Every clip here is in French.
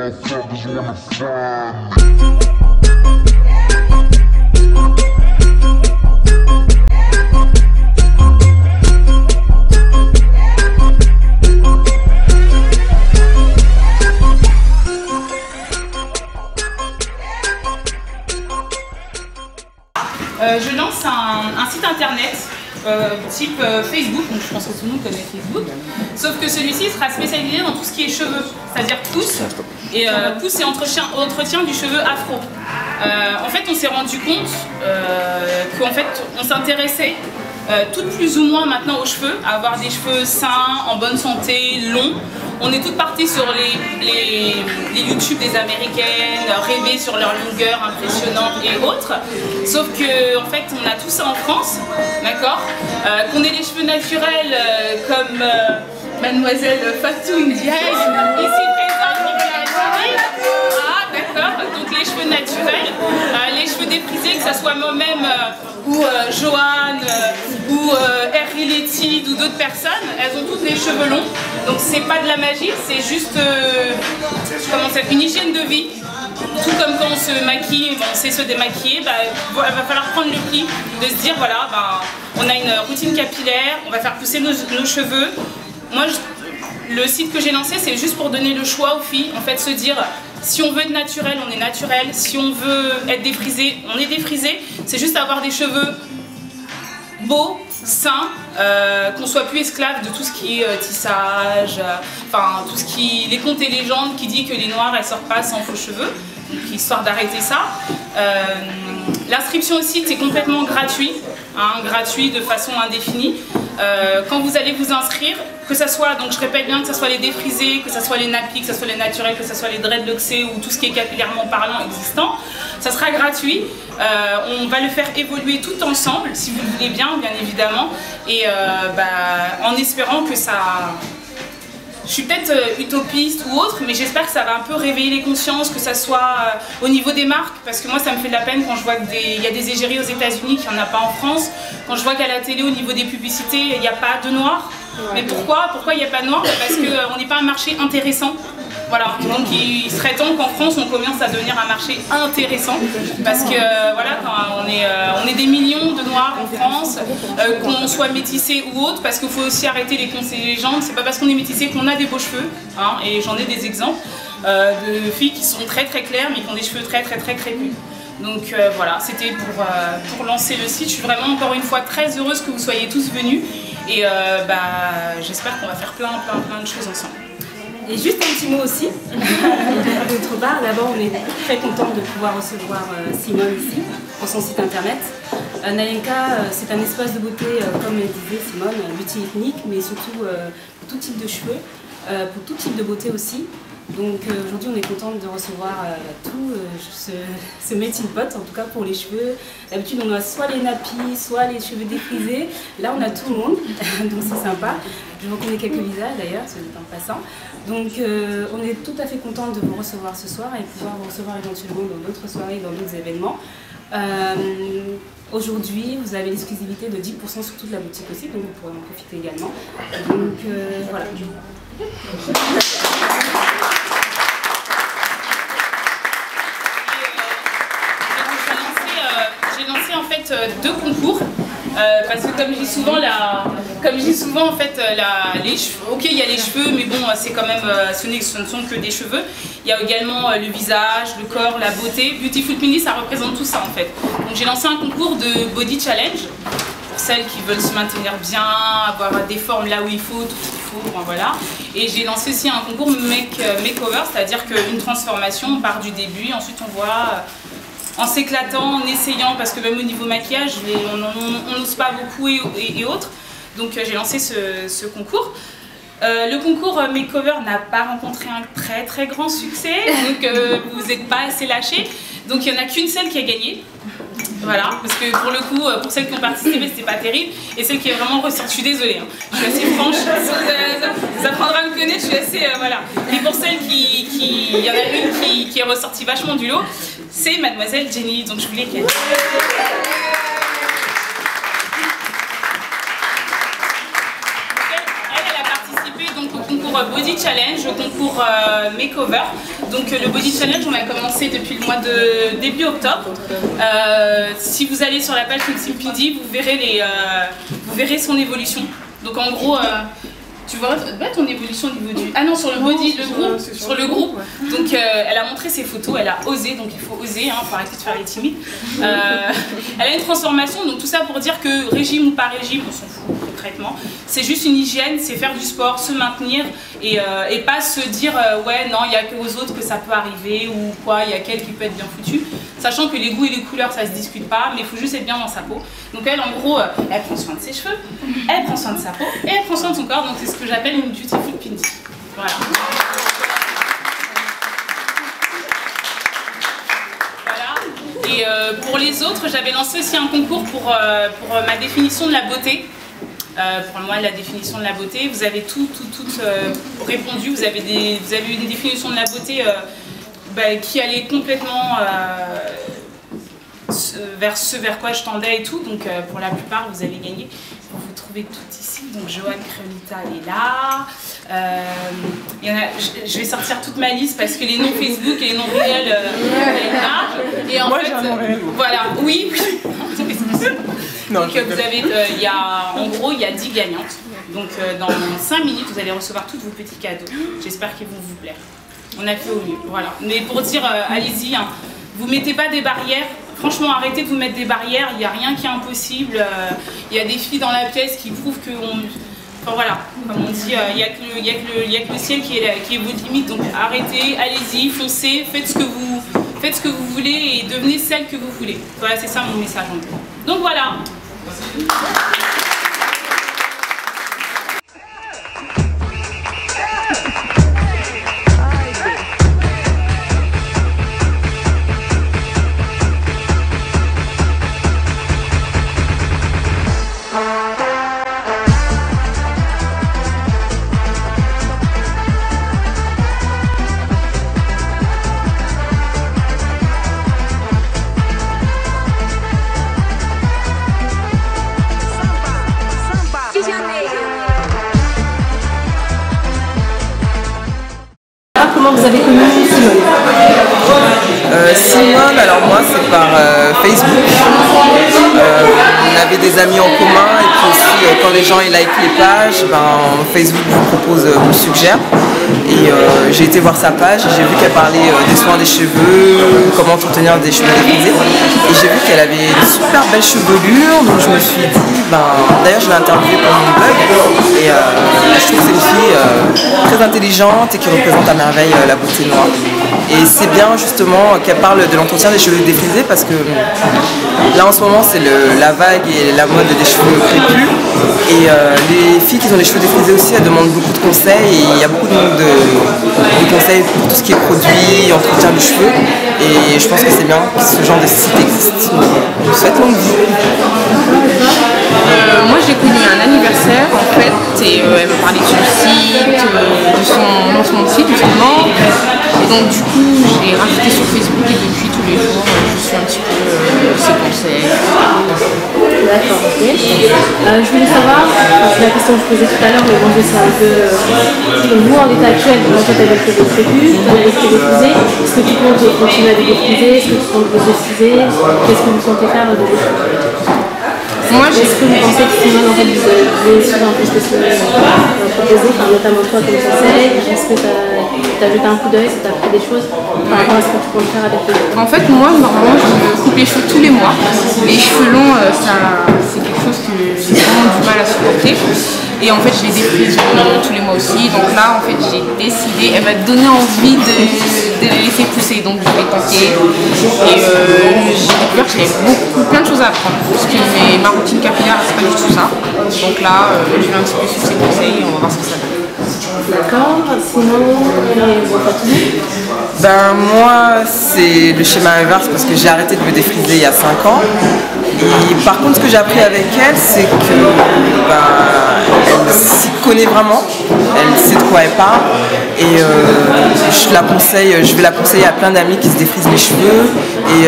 motherfuckers wanna find me. Je lance un site internet type Facebook, donc je pense que tout le monde connaît Facebook, sauf que celui-ci sera spécialisé dans tout ce qui est cheveux, c'est-à-dire pousse, et pousse et entretien du cheveu afro. En fait, on s'est rendu compte qu'en fait, on s'intéressait toutes plus ou moins maintenant aux cheveux, à avoir des cheveux sains, en bonne santé, longs. On est toutes parties sur les YouTube des Américaines, rêver sur leur longueur impressionnante et autres. Sauf que en fait, on a tout ça en France, d'accord, qu'on ait les cheveux naturels comme Mademoiselle Fatou Ndiaye, ici présente, ah d'accord, donc les cheveux naturels, les cheveux déprisés, que ce soit moi-même ou Joanne ou Harry Letty ou d'autres personnes, elles ont toutes les cheveux longs, donc c'est pas de la magie, c'est juste une hygiène de vie. Tout comme quand on se maquille, on sait se démaquiller, bah, il va falloir prendre le pli de se dire voilà, bah, on a une routine capillaire, on va faire pousser nos cheveux. Moi, le site que j'ai lancé, c'est juste pour donner le choix aux filles, en fait, se dire si on veut être naturel, on est naturel, si on veut être défrisé, on est défrisé, c'est juste avoir des cheveux beaux, sains, qu'on soit plus esclave de tout ce qui est tissage, enfin tout ce qui, les contes et légendes qui dit que les noirs elles sortent pas sans faux cheveux, donc histoire d'arrêter ça. L'inscription au site est complètement gratuit, hein, gratuit de façon indéfinie. Quand vous allez vous inscrire, que ça soit, donc je répète bien, que ce soit les défrisés, que ce soit les nappies, que ce soit les naturels, que ce soit les dreadlocksés ou tout ce qui est capillairement parlant existant, ça sera gratuit. On va le faire évoluer tout ensemble, si vous le voulez bien évidemment, et en espérant que ça... Je suis peut-être utopiste ou autre, mais j'espère que ça va un peu réveiller les consciences, que ça soit au niveau des marques, parce que moi ça me fait de la peine quand je vois qu'il y a des égéries aux États-Unis qu'il n'y en a pas en France, quand je vois qu'à la télé au niveau des publicités il n'y a pas de noirs. Mais pourquoi il n'y a pas de noirs? Parce qu'on n'est pas un marché intéressant. Voilà, donc il serait temps qu'en France on commence à devenir un marché intéressant, parce que voilà, quand on est des millions de noirs en France, qu'on soit métissé ou autre, parce qu'il faut aussi arrêter les contes et les légendes, c'est pas parce qu'on est métissé qu'on a des beaux cheveux, hein, et j'en ai des exemples de filles qui sont très très claires mais qui ont des cheveux très très très crépus. Donc voilà, c'était pour lancer le site. Je suis vraiment encore une fois très heureuse que vous soyez tous venus, et j'espère qu'on va faire plein de choses ensemble. Et juste un petit mot aussi, d'autre part, d'abord on est très content de pouvoir recevoir Simone ici, pour son site internet. Nalenka, c'est un espace de beauté, comme disait Simone, beauty ethnique, mais surtout pour tout type de cheveux, pour tout type de beauté aussi. Donc aujourd'hui on est content de recevoir tout ce melting pot, en tout cas pour les cheveux. D'habitude on a soit les nappies, soit les cheveux défrisés. Là on a tout le monde, donc c'est sympa. Je reconnais quelques visages d'ailleurs, soit dit en passant. Donc on est tout à fait content de vous recevoir ce soir et pouvoir vous recevoir éventuellement dans d'autres soirées, dans d'autres événements. Aujourd'hui vous avez l'exclusivité de 10% sur toute la boutique aussi, donc vous pourrez en profiter également. Donc voilà. J'ai lancé en fait 2 concours, parce que comme je dis souvent en fait, les cheveux, ok il y a les cheveux, mais bon c'est quand même, ce ne sont que des cheveux. Il y a également le visage, le corps, la beauté. Beautiful Mini ça représente tout ça en fait. Donc j'ai lancé un concours de body challenge pour celles qui veulent se maintenir bien, avoir des formes là où il faut, tout ce qu'il faut, bon, voilà. Et j'ai lancé aussi un concours makeover, c'est-à-dire qu'une transformation, on part du début, ensuite on voit en s'éclatant, en essayant, parce que même au niveau maquillage, on n'ose pas beaucoup et autres. Donc j'ai lancé ce concours. Le concours makeover n'a pas rencontré un très très grand succès, donc vous n'êtes pas assez lâchés. Donc il n'y en a qu'une seule qui a gagné. Voilà, parce que pour le coup, pour celles qui ont participé, c'était pas terrible. Et celle qui est vraiment ressortie, je suis désolée, hein. Je suis assez franche, ça prendra à me connaître, je suis assez, voilà. Et pour celle il y en a une qui est ressortie vachement du lot, c'est Mademoiselle Jenny, donc je voulais qu'elle... Elle a participé donc au concours Body Challenge, le concours Makeover. Donc le Body Challenge, on a commencé depuis le mois de début octobre. Si vous allez sur la page Maxime Pindi, vous verrez son évolution. Donc en gros, tu vois ton évolution au niveau du... Ah non, sur le body, sur le groupe. Donc elle a montré ses photos, elle a osé, donc il faut oser, faut arrêter de faire les timides. Elle a une transformation, donc tout ça pour dire que régime ou pas régime, on s'en fout concrètement. C'est juste une hygiène, c'est faire du sport, se maintenir et pas se dire ouais non, il n'y a qu'aux autres que ça peut arriver ou quoi, il y a qu'elle qui peut être bien foutue. Sachant que les goûts et les couleurs ça se discute pas, mais il faut juste être bien dans sa peau. Donc elle en gros, elle prend soin de ses cheveux, elle prend soin de sa peau et elle prend soin de son corps, donc c'est ce que j'appelle une beautiful Pindi. Voilà. Et pour les autres, j'avais lancé aussi un concours pour ma définition de la beauté. Pour moi, la définition de la beauté, vous avez toutes répondu, vous avez eu une définition de la beauté qui allait complètement vers ce vers quoi je tendais et tout, donc pour la plupart, vous avez gagné. Vous trouvez toutes ici, donc Joanne Créolita, elle est là. Je vais sortir toute ma liste parce que les noms Facebook et les noms réels, elle est là. Et en fait, voilà, oui. Non, donc vous avez, en gros, il y a 10 gagnantes. Donc dans 5 minutes, vous allez recevoir tous vos petits cadeaux. J'espère qu'ils vont vous plaire. On a fait au mieux, voilà. Mais pour dire, allez-y, vous mettez pas des barrières. Franchement, arrêtez de vous mettre des barrières. Il n'y a rien qui est impossible. Il y a des filles dans la pièce qui prouvent que enfin voilà, comme on dit, il n'y a que le ciel qui est votre limite. Donc arrêtez, allez-y, foncez, faites ce que vous voulez et devenez celle que vous voulez. Voilà, c'est ça mon message en gros. Donc voilà. Comment vous avez connu Simone? Simone, alors moi c'est par Facebook. On avait des amis en commun et puis aussi quand les gens ils likent les pages, Facebook vous propose, vous suggère. Et j'ai été voir sa page et j'ai vu qu'elle parlait des soins des cheveux, comment entretenir des cheveux défrisés. Et j'ai vu qu'elle avait une super belle chevelure, donc je me suis dit, d'ailleurs je l'ai interviewée pour mon blog et je trouve que c'est une fille très intelligente et qui représente à merveille la beauté noire. Et c'est bien justement qu'elle parle de l'entretien des cheveux défrisés parce que là en ce moment c'est la vague et la mode des cheveux crépus. Et les filles qui ont des cheveux défrisés aussi, elles demandent beaucoup de conseils et il y a beaucoup de conseils pour tout ce qui est produit, entretien du cheveu. Et je pense que c'est bien que ce genre de site existe. Je vous souhaite longue vie. Moi j'ai connu un anniversaire en fait et elle me parlait de son site, de son lancement de site justement. Et donc du coup j'ai rajouté sur Facebook et depuis tous les jours je suis un petit peu ses conseils. D'accord, ok. Je voulais savoir, c'est la question que je posais tout à l'heure, mais moi je sais un peu vous en état actuel, comment toi tu as des cheveux crépus, tu as des cheveux défrisés, est-ce que tu comptes continuer à les défriser, est-ce que tu comptes les défriser, qu'est-ce que vous comptez faire de vos cheveux? Moi, est-ce que vous pensez que Simone, en fait, vous avez suivi un peu ce que Simone a proposé, notamment toi comme conseil? Est-ce que tu as jeté un coup d'œil, est-ce que tu as appris des choses par rapport à ce que tu comptes faire avec les autres? En fait, moi, normalement, je me coupe les cheveux tous les mois. Les cheveux longs, c'est quelque chose que j'ai vraiment du mal à supporter. Et en fait, je les défrise tous les mois aussi. Donc là, en fait, j'ai décidé, elle m'a donné envie de les laisser pousser. Donc je vais tenter. Et j'ai découvert que j'avais plein de choses à apprendre. Parce que ma routine capillaire, c'est pas du tout ça. Donc là, je vais un petit peu suivre ses conseils et on va voir ce que ça donne. D'accord, sinon, moi, c'est le schéma inverse parce que j'ai arrêté de me défriser il y a 5 ans. Et par contre, ce que j'ai appris avec elle, c'est que elle s'y connaît vraiment, elle sait de quoi elle parle. Et je vais la conseiller à plein d'amis qui se défrisent les cheveux. Et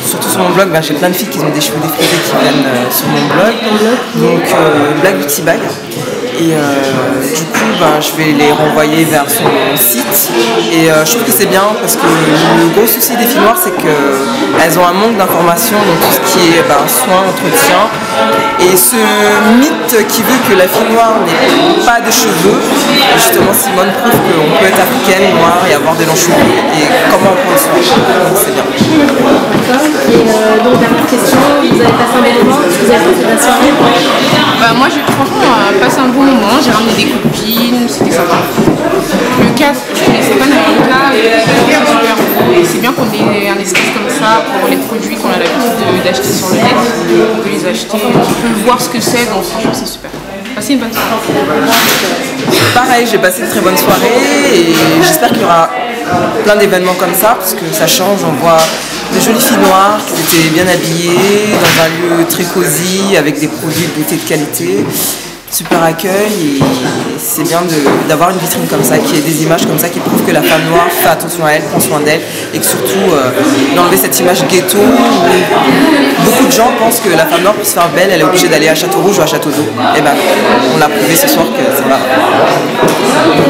surtout sur mon blog, j'ai plein de filles qui ont des cheveux défrisés qui viennent sur mon blog. Donc, Black Beauty Bag. Et du coup, je vais les renvoyer vers son site. Et je trouve que c'est bien parce que le gros souci des filles noires, c'est qu'elles ont un manque d'informations dans tout ce qui est soins, entretien. Et ce mythe qui veut que la fille noire n'ait pas de cheveux, justement Simone prouve qu'on peut être africaine, noire et avoir des longs cheveux. Et comment on prend soin, c'est bien. D'accord. Et donc, dernière question, vous avez passé un bon moment, vous avez passé de la soirée? Moi j'ai franchement passé un bon moment, j'ai ramené des copines, c'était sympa. Le cadre, je ne connaissais pas Naruka, c'est super beau et c'est bien qu'on ait un espace comme ça pour les produits qu'on a l'habitude d'acheter sur le net. On peut les acheter, on peut voir ce que c'est, donc franchement c'est super. Passez une bonne soirée. Pareil, j'ai passé une très bonne soirée et j'espère qu'il y aura plein d'événements comme ça parce que ça change, on voit de jolies filles noires qui étaient bien habillées dans un lieu très cosy avec des produits de beauté de qualité, super accueil et c'est bien d'avoir une vitrine comme ça, qui ait des images comme ça qui prouvent que la femme noire fait attention à elle, prend soin d'elle et que surtout d'enlever cette image ghetto où beaucoup de gens pensent que la femme noire pour se faire belle elle est obligée d'aller à Château Rouge ou à Château d'Eau. Et on a prouvé ce soir que c'est pas vrai.